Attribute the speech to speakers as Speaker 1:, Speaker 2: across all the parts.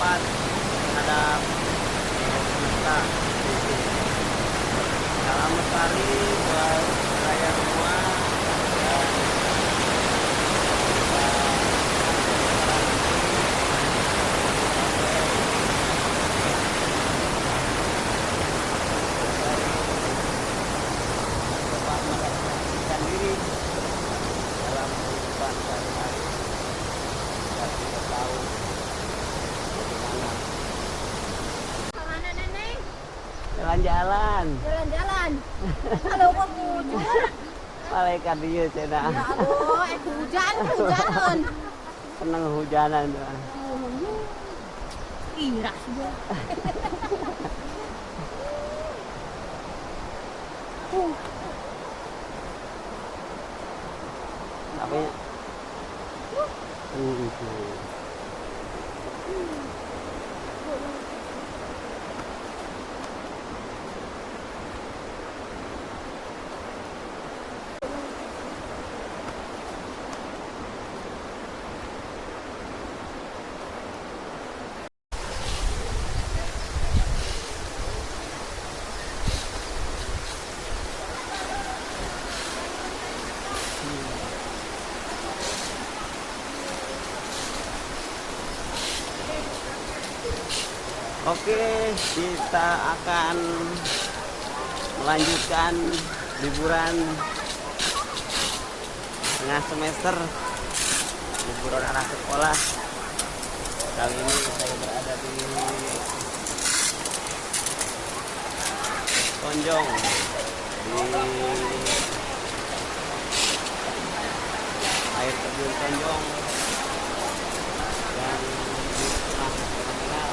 Speaker 1: bermanfaat terhadap kita. Salam lestari buat saya semua. Diri dalam kehidupan sehari-hari, kita tidak tahu bagaimana.
Speaker 2: Kemana Neneng?
Speaker 1: Jalan-jalan.
Speaker 2: Jalan-jalan. Kalau kok hujan.
Speaker 1: Malaikat dia cina.
Speaker 2: Ya Allah, hujan.
Speaker 1: Seneng hujanan tuh.
Speaker 2: Ira sudah.
Speaker 1: Apa ya? Itu. Oke, kita akan melanjutkan liburan tengah semester, liburan anak sekolah. Kali ini saya berada di Tonjong, di air terjun Tonjong yang terkenal.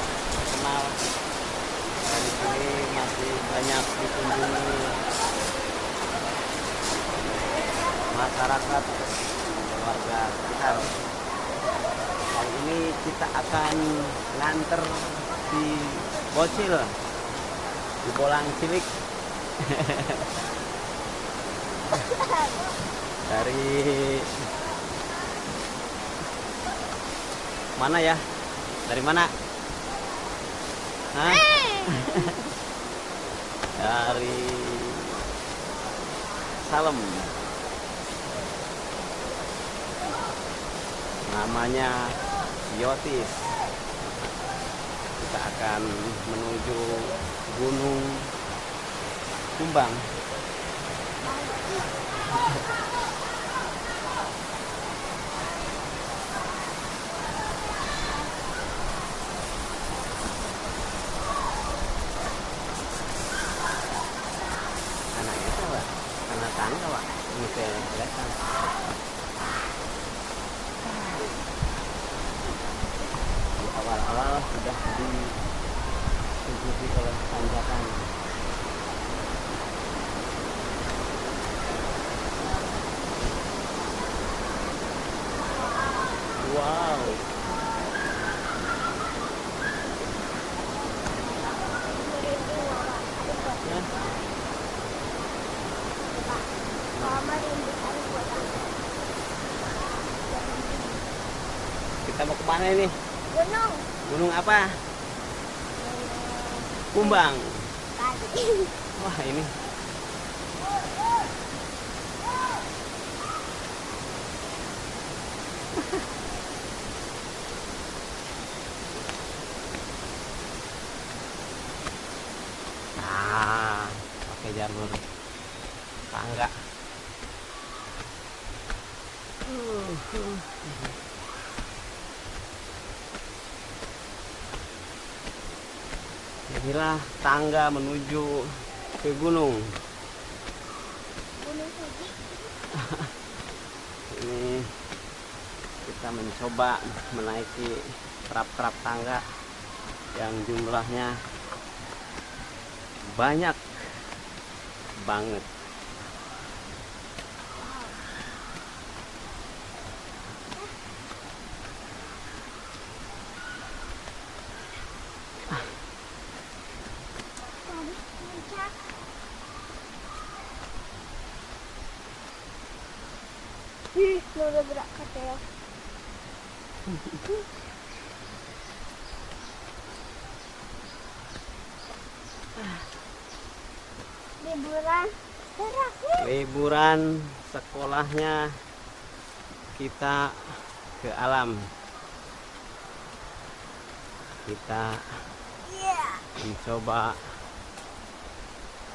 Speaker 1: Dan di sini masih banyak dikunjungi masyarakat dan warga sekitar. Kali ini kita akan nganter di Bocil, di Bolang Cilik. Dari mana ya? Dari mana? Hah? Dari Salem. Namanya Yotis. Kita akan menuju Gunung Kumbang. Karena tangga Pak, ini kelihatan. Di awal-awal sudah ditutupi oleh tanjakan. Wow. Ya. Kita mau kemana ini?
Speaker 2: Gunung.
Speaker 1: Gunung apa? Kumbang. Wah ini. Nah, pakai jalur tangga. Inilah tangga menuju ke gunung.
Speaker 2: Gunung Fuji.
Speaker 1: Ini kita mencoba menaiki trap-trap tangga yang jumlahnya banyak banget.
Speaker 2: Ih, udah berat kata ya. Liburan terakhir.
Speaker 1: Liburan sekolahnya kita ke alam. Kita mencoba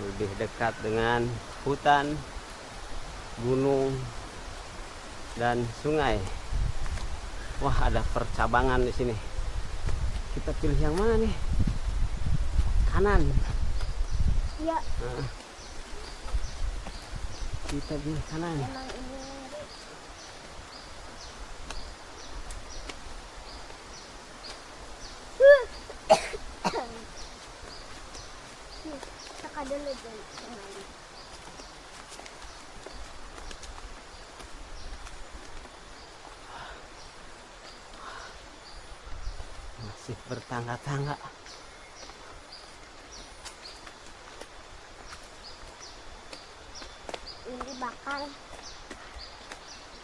Speaker 1: lebih dekat dengan hutan, gunung, dan sungai. Wah, ada percabangan di sini. Kita pilih yang mana nih? Kanan.
Speaker 2: Ya,
Speaker 1: Nah, kita pilih kanan.
Speaker 2: emang ini. Tekan dulu jangan.
Speaker 1: Masih bertangga-tangga.
Speaker 2: Ini bakal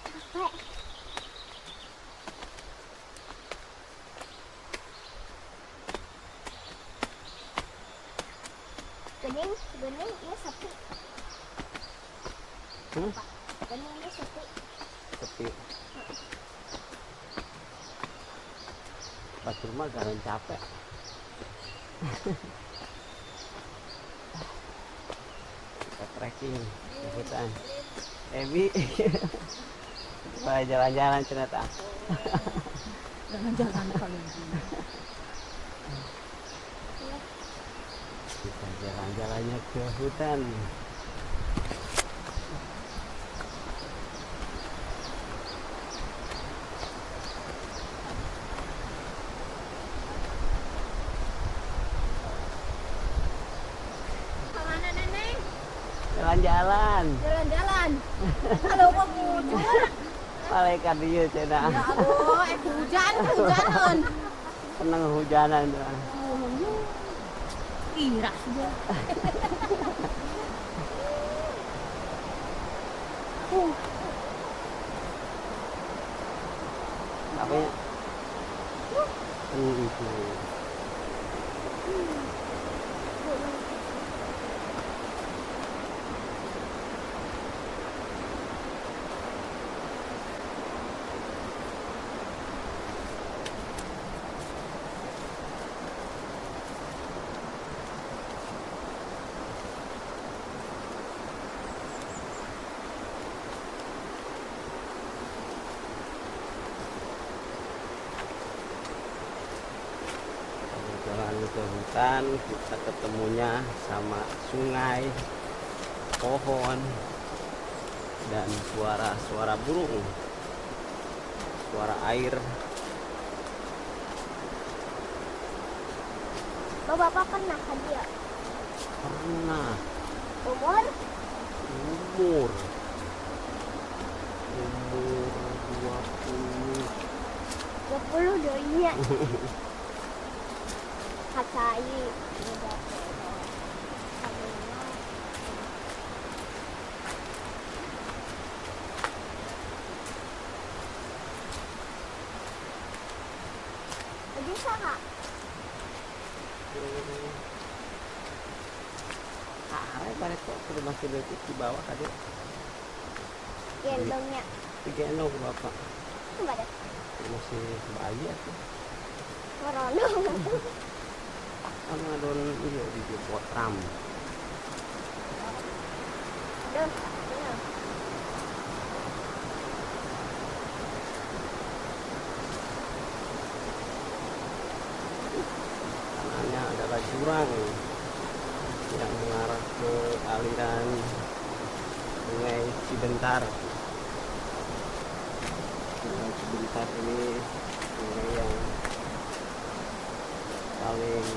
Speaker 2: capek. Gening ini sepi. Gening ini sepi.
Speaker 1: Sepi. Pas rumah gak capek. Kita trekking ke hutan. Ebi, jalan-jalan ternyata.
Speaker 2: Jalan-jalan paling
Speaker 1: Kita jalan-jalannya ke hutan.
Speaker 2: Kemana Neneng?
Speaker 1: Jalan-jalan.
Speaker 2: Jalan-jalan. Kalau mau bujur.
Speaker 1: Malaikat dia cina.
Speaker 2: Ya Allah, hujan.
Speaker 1: Seneng hujanan tuh.
Speaker 2: Ira sudah.
Speaker 1: Apa ya? Itu. Jalan ke hutan, kita ketemunya sama sungai, pohon, dan suara burung, suara air.
Speaker 2: Bapak pernah kan dia?
Speaker 1: Pernah.
Speaker 2: Umur?
Speaker 1: Umur
Speaker 2: 20 doinya. Kacai. Bisa kak?
Speaker 1: Balik kok ke rumah sedetik di bawah tadi.
Speaker 2: Gendongnya.
Speaker 1: Digendong ke bapak.
Speaker 2: Enggak ada.
Speaker 1: Masih bayi aku.
Speaker 2: Merono.
Speaker 1: Sama don iya di potram.
Speaker 2: Don.
Speaker 1: Kanannya adalah jurang yang mengarah ke aliran Sungai Cibentar. Sungai Cibentar ini sungai yang paling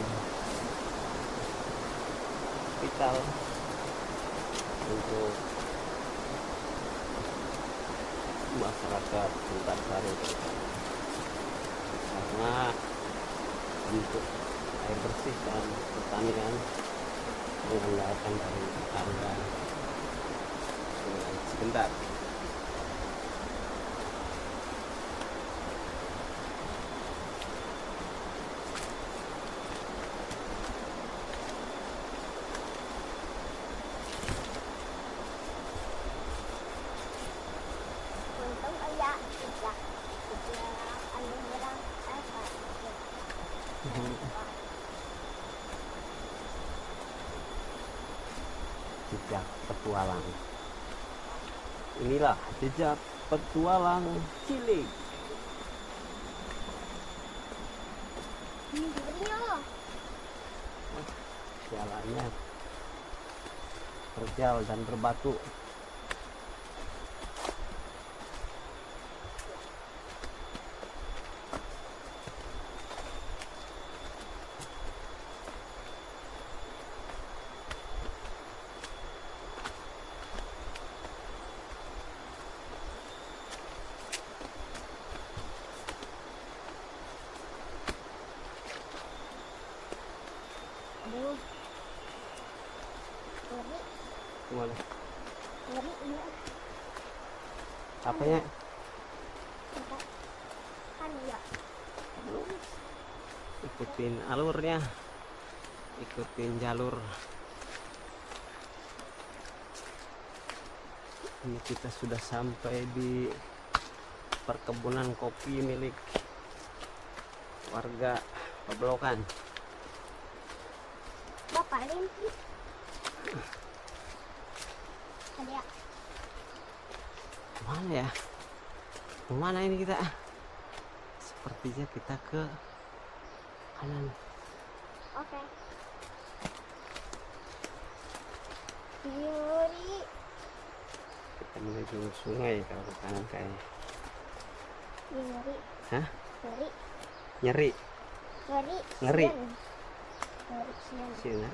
Speaker 1: vital untuk masyarakat Antasari karena untuk air bersih dan pertanian mengandalkan dari tetangga Sungai Cibentar. Jejak petualang. Inilah jejak petualang cilik.
Speaker 2: Ini durinya.
Speaker 1: Jalannya terjal dan berbatu.
Speaker 2: Aduh. Ngeri,
Speaker 1: Gimana?
Speaker 2: ngeri iya.
Speaker 1: Apanya?
Speaker 2: Apa? Kan iya.
Speaker 1: Ikutin alurnya, ikutin jalur. Ini kita sudah sampai di perkebunan kopi milik warga Pablokan.
Speaker 2: Bapak Limpi. Ada ya?
Speaker 1: Mana ya? Kemana ini kita? Sepertinya kita ke kanan.
Speaker 2: Oke. Ngeri.
Speaker 1: Kita menuju sungai kalau ke kanan kayaknya.
Speaker 2: Ngeri.
Speaker 1: Hah?
Speaker 2: Ngeri.
Speaker 1: Nyeri?
Speaker 2: Ngeri.
Speaker 1: Ngeri.
Speaker 2: Sian. Ngeri sian.
Speaker 1: Sini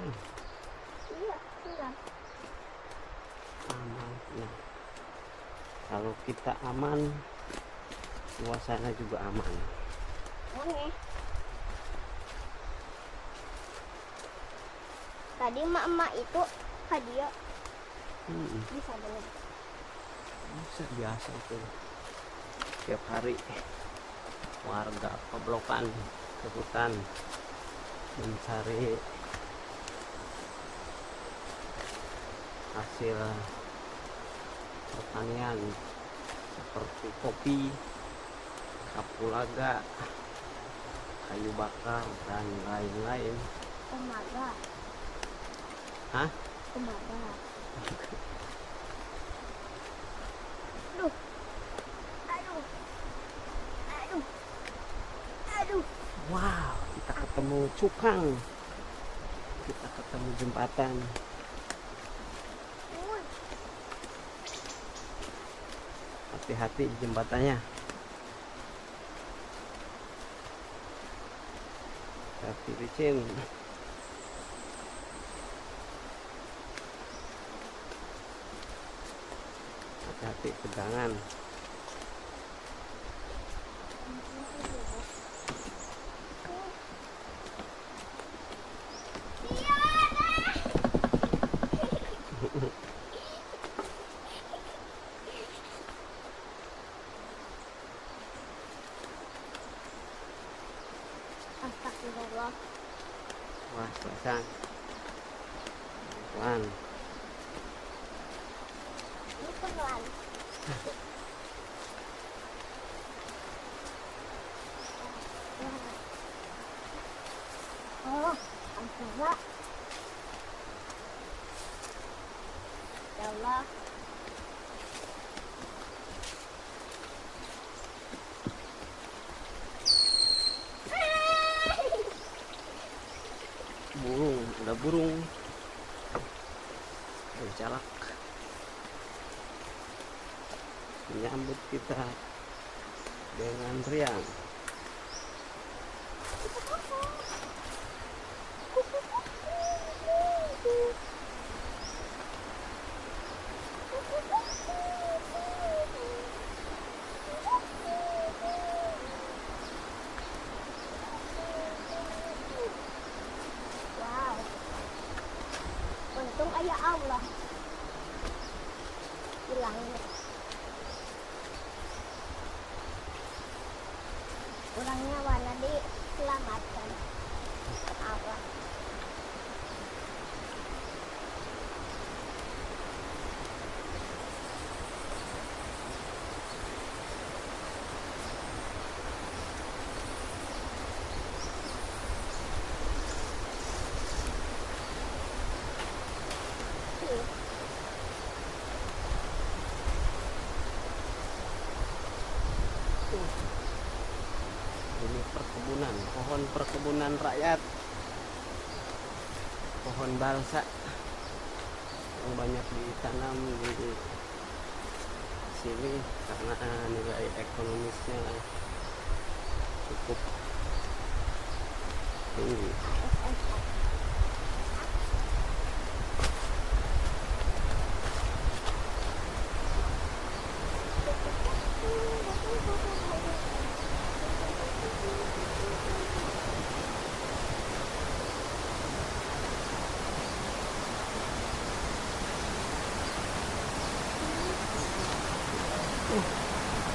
Speaker 2: Iya, sian.
Speaker 1: aman. Nah, kalau kita aman, suasana juga aman.
Speaker 2: Aneh. Tadi emak-emak itu hadiah bisa belum?
Speaker 1: Bisa biasa itu. Tiap hari warga Pablokan ke hutan mencari hasil pertanian seperti kopi, kapulaga, kayu bakar dan lain-lain.
Speaker 2: Temaga.
Speaker 1: Hah?
Speaker 2: Temaga. Aduh. Aduh. Aduh. Aduh.
Speaker 1: Wow, kita ketemu cukang, kita ketemu jembatan.
Speaker 2: Uy.
Speaker 1: Hati-hati di jembatannya. Hati licin. Hati-hati pegangan.
Speaker 2: Astagfirullah.
Speaker 1: Wah, pasang. Pelan.
Speaker 2: Ini pelan. Oh, astaga. Ya Allah.
Speaker 1: Burung, ada burung. Jalak menyambut kita dengan riang.
Speaker 2: Wow. Untung ayah Allah. Hilangnya. Orangnya mana diselamatkan. Allah.
Speaker 1: Ini perkebunan, pohon perkebunan rakyat, pohon balsa yang banyak ditanam di sini karena nilai ekonomisnya cukup tinggi.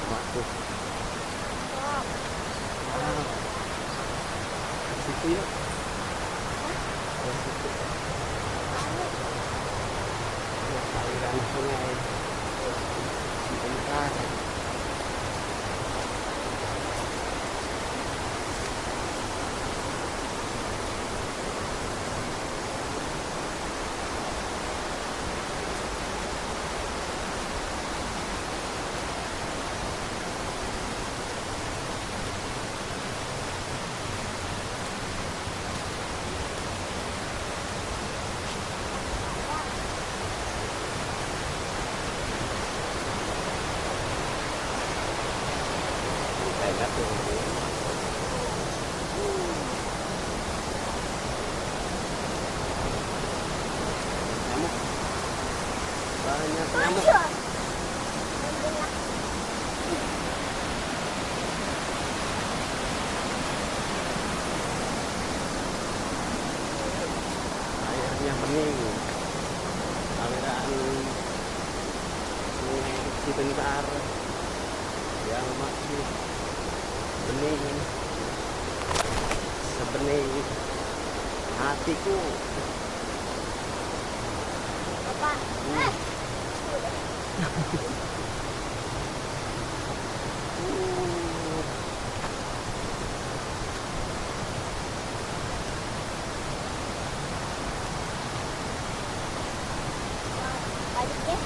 Speaker 1: Waduh, ke situ yuk. Ke situ. Lihat aliran sungai sebentar. Kayak tuh. Nyamuk. Banyak nyamuk. Airnya bening. Aliran sungai Cibentar yang masih bening sebening hatiku.
Speaker 2: Bapak, balik deh.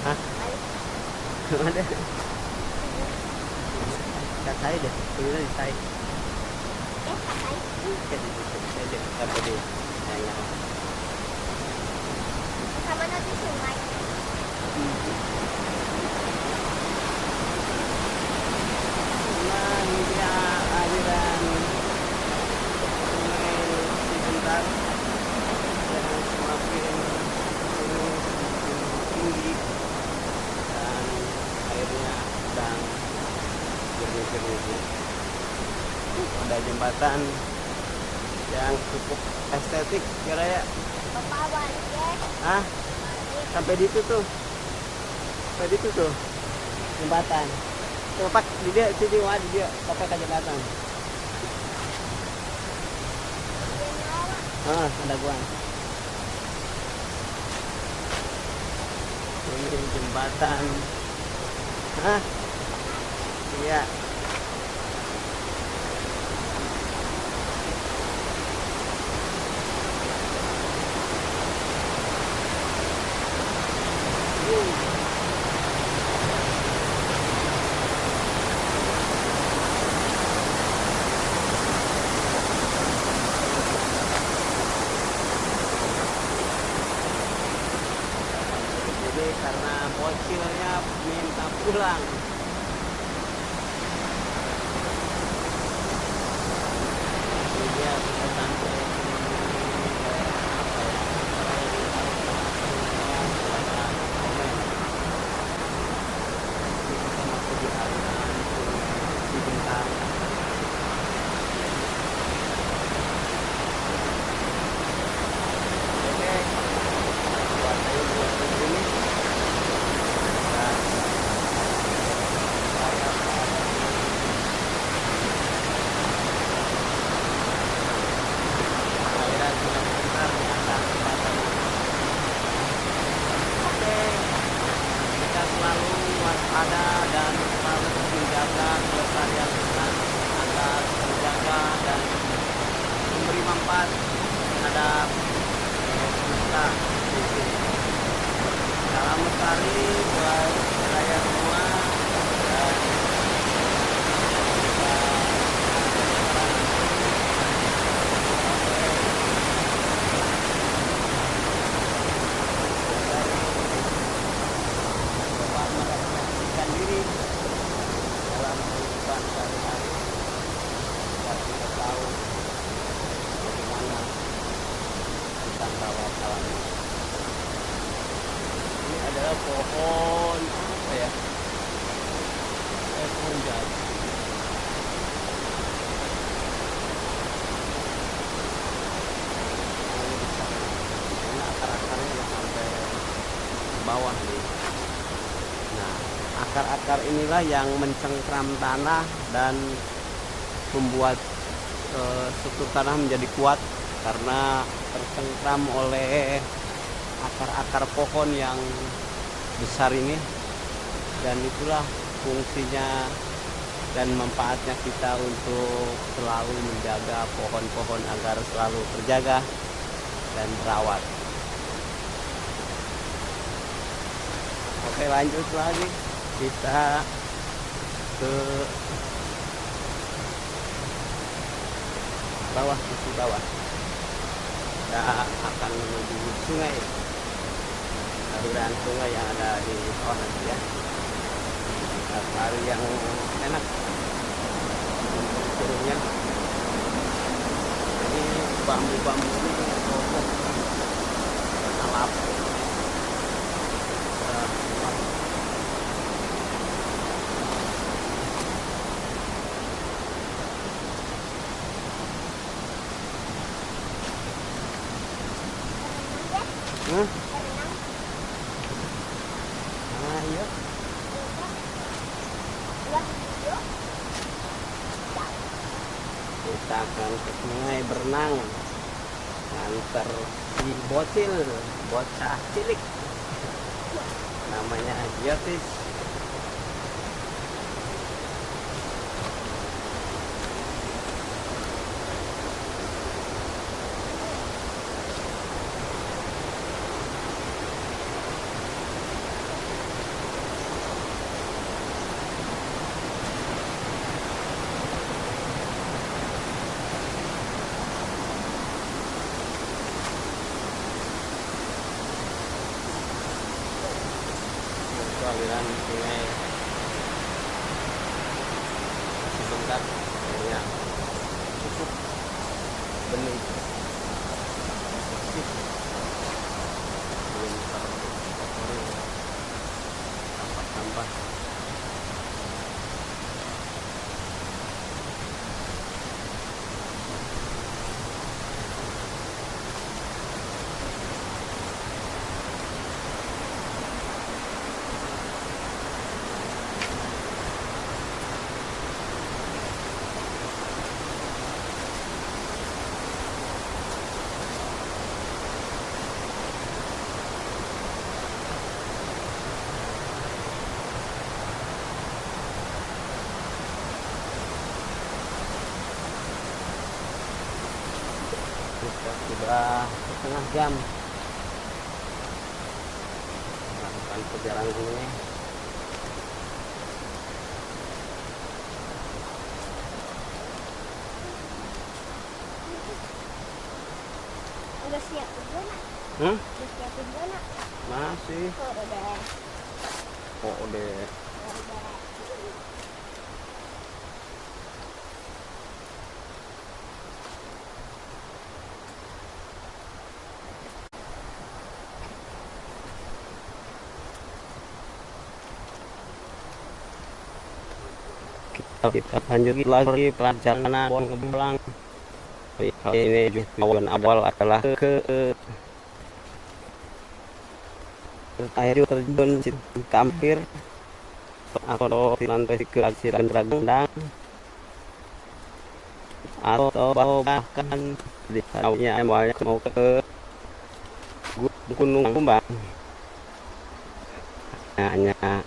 Speaker 1: Hah?
Speaker 2: Balik.
Speaker 1: Ada. Kat saya deh, ini di saya.
Speaker 2: Katanya.
Speaker 1: Jadi apa deh? Saya
Speaker 2: Sama nanti sungai.
Speaker 1: nah ini dia aliran sungai Cibentar yang semakin tinggi dan airnya sedang jernih-jernih. Ada jembatan yang cukup estetik kira ya.
Speaker 2: Bapak balik deh.
Speaker 1: Ah,
Speaker 2: Balik.
Speaker 1: sampai di situ tuh. Sampai di situ tuh. Jembatan. Tuh Pak, di dia sini wah di dia sampai ke jembatan. Ah, ada gua. Ini jembatan. Hah? Iya. Jadi karena bocilnya minta pulang. Ini dia sudah sampai waspada dan selalu menjaga kelestarian hutan agar terjaga dan memberi manfaat terhadap semesta di sini. Salam lestari buat saya semua dan akar-akar inilah yang mencengkram tanah dan membuat struktur tanah menjadi kuat karena tercengkram oleh akar-akar pohon yang besar ini. Dan itulah fungsinya dan manfaatnya kita untuk selalu menjaga pohon-pohon agar selalu terjaga dan terawat. Oke, lanjut lagi kita ke bawah, sisi bawah. Kita akan menuju sungai, aliran sungai yang ada di bawah nanti ya. Hari yang enak turunnya. Ini bambu-bambu ini kokoh, alap. Iya. Kita akan ke sungai berenang, nganter si bocil, bocah cilik, namanya Agiotis. Aliran sungai sebentar airnya cukup bening, bersih, belum terkotori sampah-sampah. Kita sudah setengah jam melakukan perjalanan ini.
Speaker 2: Udah siap juga nak? Udah siapin juga nak?
Speaker 1: Masih.
Speaker 2: Oh udah.
Speaker 1: Oh udah.
Speaker 2: Udah.
Speaker 1: Kita lanjut lagi perjalanan ke Belang. Kali ini tujuan awal adalah ke air terjun Kampir atau lantai ke Silan Ragundang atau bahkan di awalnya mau ke Gunung Kumbang. Hanya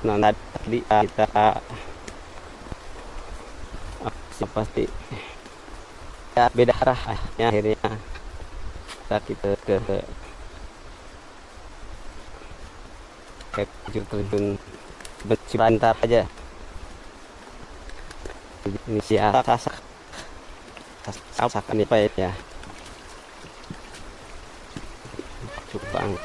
Speaker 1: nanti kita pasti ya beda arah akhirnya kita ke terjun sebentar aja. Ini siapa sasakan apa ya cupang.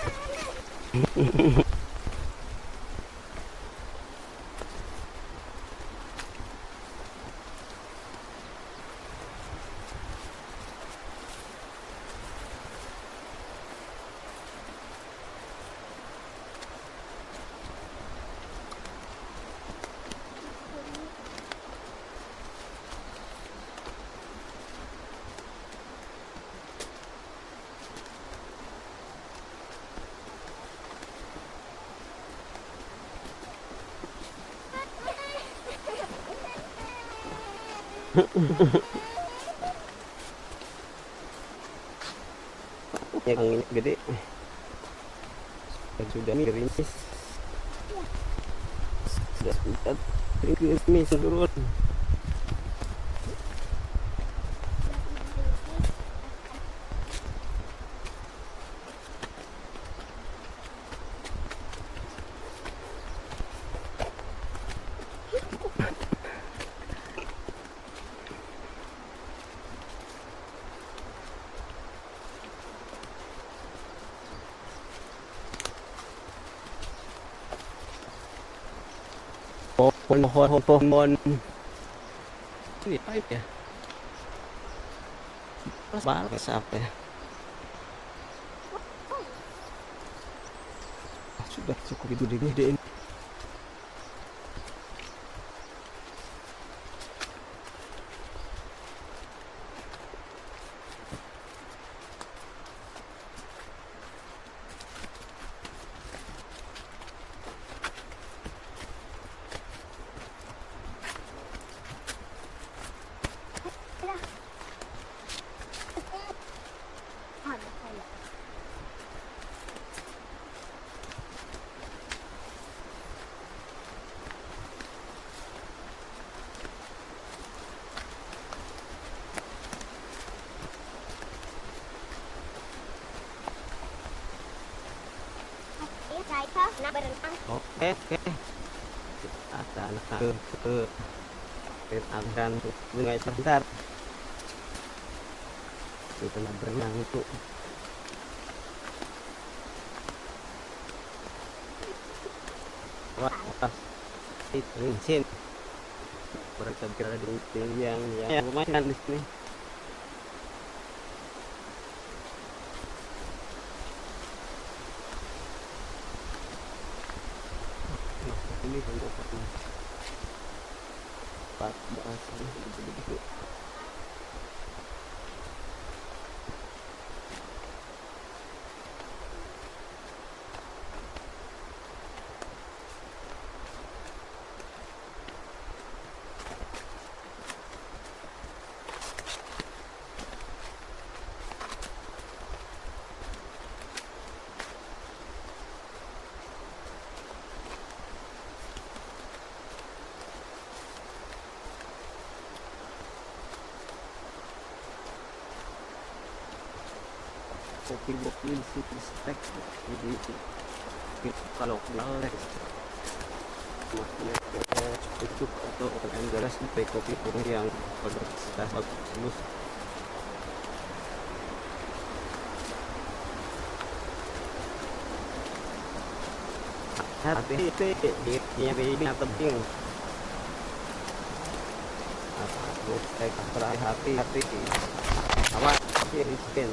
Speaker 1: Yang ini gede. Dan sudah nih gerimis. Sudah gerimis turun. Pohon ini apa ya? Pas banget apa ya? Sudah cukup itu digedein. Oke. Akan ke akan sungai sebentar. Kita berenang itu. Wah, itu izin. Berkira di yang lumayan di sini. Ini untuk Pak bahasa begitu. Kopi di spek jadi kalau keluar cukup atau jelas kopi yang kualitas bagus. Hati-hati ini penting. Hati-hati apa riskin.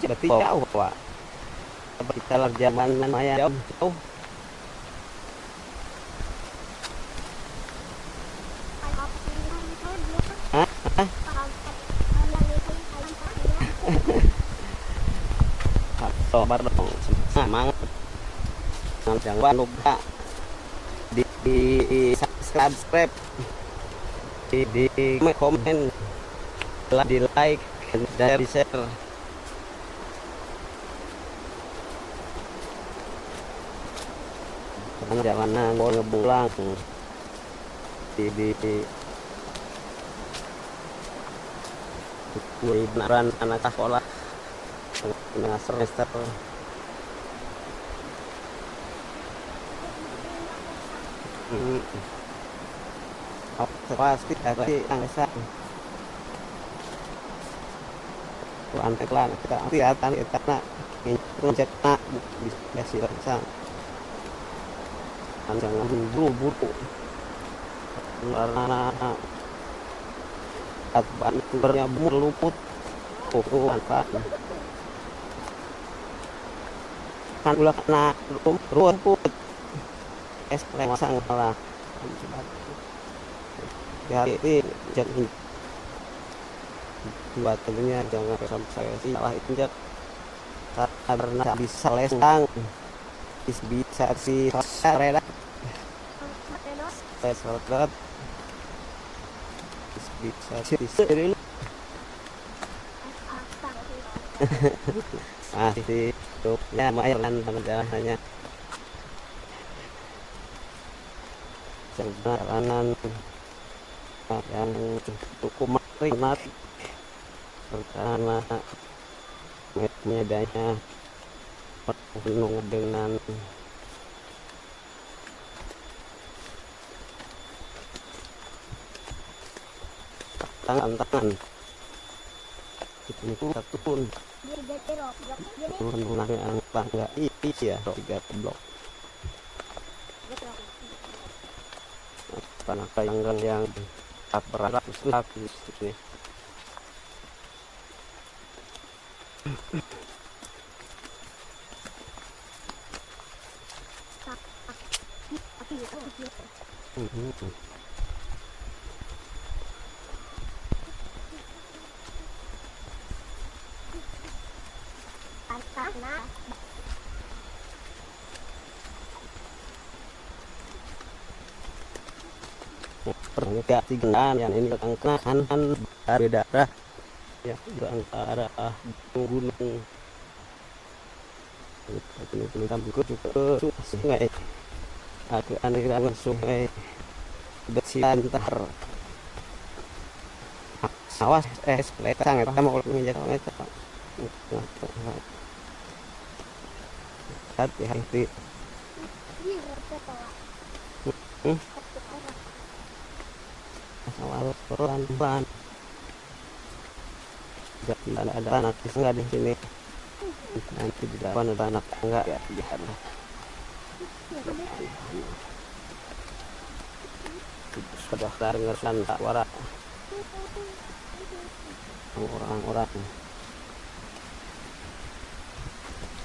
Speaker 1: Berarti jauh Pak. Kita zaman lumayan jauh. Sobar dong semangat. Jangan lupa di subscribe, di komen, di like, dan di share. Jangan mau ngebulang di beneran anak sekolah tengah semester. Pasti tadi angsa tuan teklan kita hati-hati kita nak ngecek nak bisa jangan buru-buru karena bantunya berluput kan ulah kena rumput es masang malah ya ini jangan buat tentunya jangan sampai saya sih salah injak karena bisa lesang bisa si rela lesolot bisa si masih ya lumayan jalanannya jalanan yang cukup ringan karena medannya penuh dengan tantangan itu satu pun turun yang tangga ini ya 3 blok tanah kayangan yang beratus lapis ini pernikahan tinggalan yang ini kenakan beda ya antara gunung Tambuku juga sungai ada aliran sungai bersiantar sawah seletang kita mau menjadi itu hati-hati awal pelan-pelan tidak ada anak enggak di sini nanti di depan ada anak enggak ya lihat sudah dengarkan suara orang-orang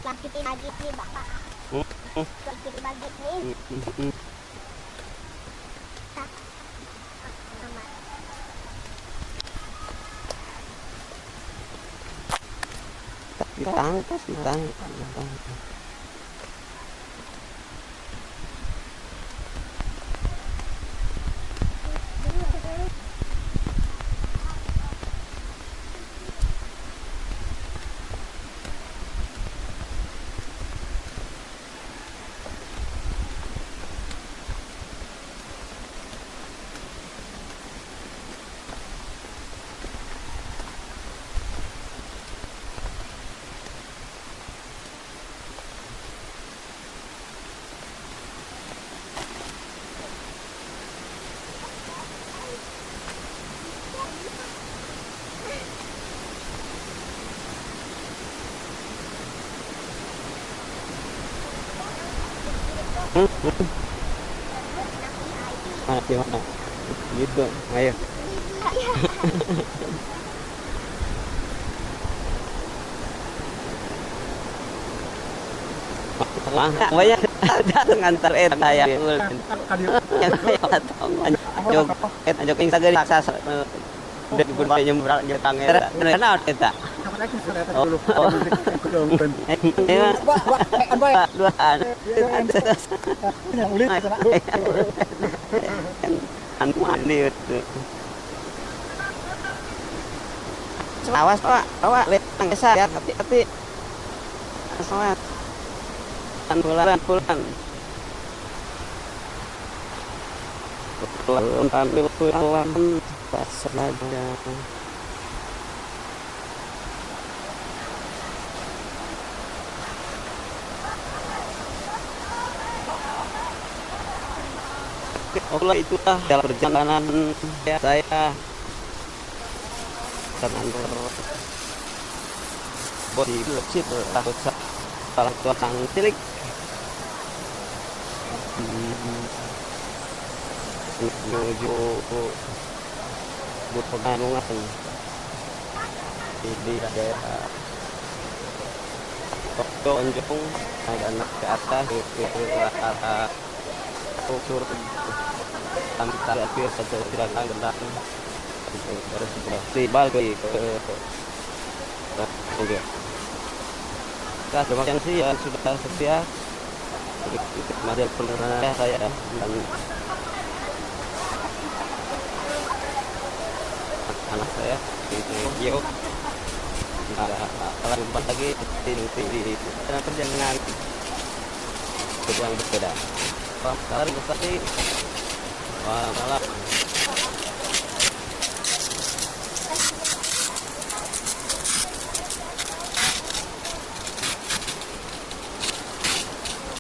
Speaker 2: lagi nih bapak lagi nih
Speaker 1: ditangkap gimana gitu ayo banyak datang antar eta ya jog jog ing sagari raksasa udah guna nyembrak jekang eta kenal eta duaan anu mandi itu awas pak awak lihat desa ya hati-hati awas pulang tampil pulang pas saja Allah itulah dalam perjalanan saya kantor body bullshit takut salah tuang cilik menuju pegunungan di daerah Tokyo Onjong, naik ke atas ke arah unsur sampai hampir satu silakan gendang terus tiba ke Tokyo. Terima kasih yang sudah setia ikut model perjalanan saya dan anak saya itu Yo. Kalau jumpa lagi di perjalanan yang berbeda. Salam bersati. Waalaikumsalam.